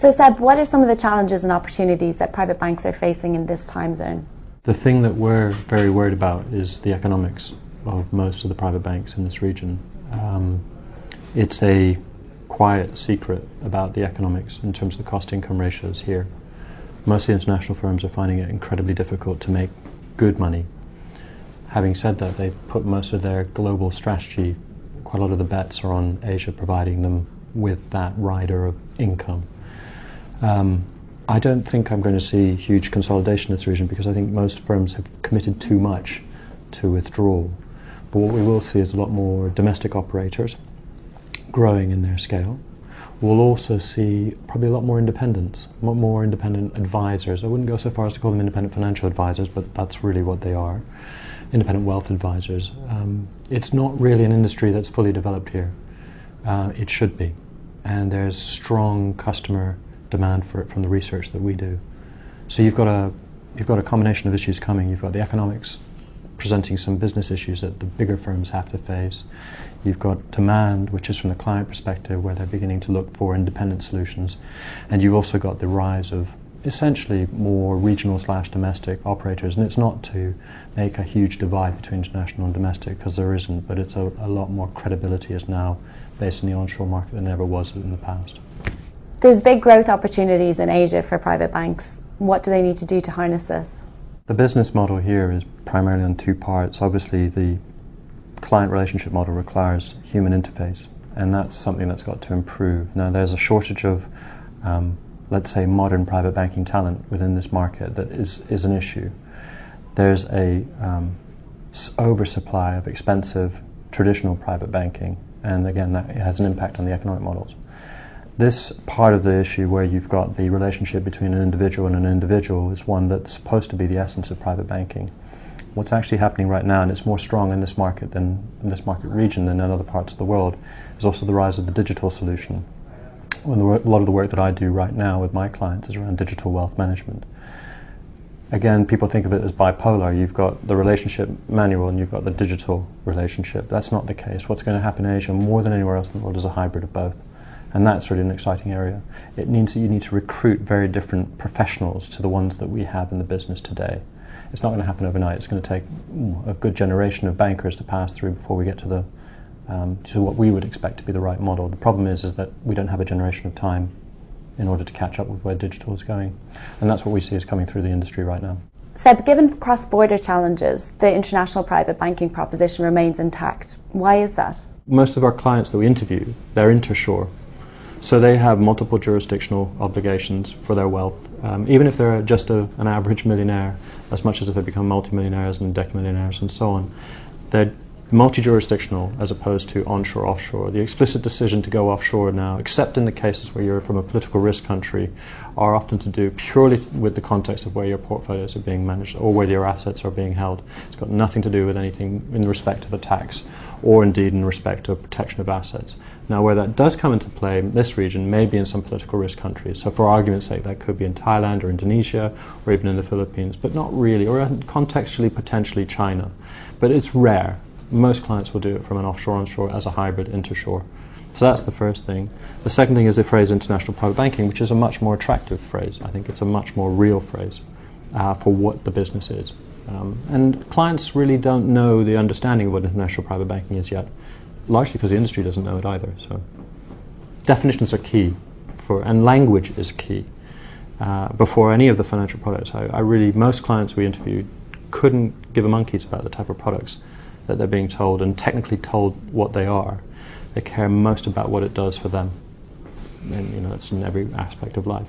So Seb, what are some of the challenges and opportunities that private banks are facing in this time zone? The thing that we're very worried about is the economics of most of the private banks in this region. It's a quiet secret about the economics in terms of the cost-income ratios here. Most of the international firms are finding it incredibly difficult to make good money. Having said that, they've put most of their global strategy, quite a lot of the bets are on Asia providing them with that rider of income. I don't think I'm going to see huge consolidation in this region because I think most firms have committed too much to withdrawal. But what we will see is a lot more domestic operators growing in their scale. We'll also see probably a lot more independents, a lot more independent advisors. I wouldn't go so far as to call them independent financial advisors, but that's really what they are. Independent wealth advisors. It's not really an industry that's fully developed here. It should be. And there's strong customer demand for it from the research that we do. So you've got a combination of issues coming. You've got the economics presenting some business issues that the bigger firms have to face. You've got demand, which is from the client perspective, where they're beginning to look for independent solutions. And you've also got the rise of essentially more regional/domestic operators. And it's not to make a huge divide between international and domestic, because there isn't, but it's a lot more credibility is now based in the onshore market than ever was in the past. There's big growth opportunities in Asia for private banks. What do they need to do to harness this? The business model here is primarily on two parts. Obviously, the client relationship model requires human interface, and that's something that's got to improve. Now, there's a shortage of, let's say, modern private banking talent within this market that is an issue. There's a oversupply of expensive traditional private banking, and again, that has an impact on the economic models. This part of the issue where you've got the relationship between an individual and an individual is one that's supposed to be the essence of private banking. What's actually happening right now, and it's more strong in this market region than in other parts of the world, is also the rise of the digital solution. A lot of the work that I do right now with my clients is around digital wealth management. Again, people think of it as bipolar. You've got the relationship manual and you've got the digital relationship. That's not the case. What's going to happen in Asia more than anywhere else in the world is a hybrid of both. And that's really an exciting area. It means that you need to recruit very different professionals to the ones that we have in the business today. It's not going to happen overnight. It's going to take a good generation of bankers to pass through before we get to what we would expect to be the right model. The problem is that we don't have a generation of time in order to catch up with where digital is going. And that's what we see is coming through the industry right now. Seb, given cross-border challenges, the international private banking proposition remains intact. Why is that? Most of our clients that we interview, they're intershore. So they have multiple jurisdictional obligations for their wealth. Even if they're just an average millionaire, as much as if they become multimillionaires and decamillionaires and so on, they're multi-jurisdictional as opposed to onshore, offshore. The explicit decision to go offshore now, except in the cases where you're from a political risk country, are often to do purely with the context of where your portfolios are being managed or where your assets are being held. It's got nothing to do with anything in respect of a tax or indeed in respect of protection of assets. Now, where that does come into play in this region may be in some political risk countries. So for argument's sake, that could be in Thailand or Indonesia or even in the Philippines, but not really, or contextually potentially China. But it's rare. Most clients will do it from an offshore-onshore as a hybrid intershore. So that's the first thing. The second thing is the phrase international private banking, which is a much more attractive phrase. I think it's a much more real phrase for what the business is. And clients really don't know the understanding of what international private banking is yet, largely because the industry doesn't know it either. So definitions are key, and language is key. Before any of the financial products, most clients we interviewed couldn't give a monkeys about the type of products that they're being told and technically told what they are. They care most about what it does for them. And it's in every aspect of life.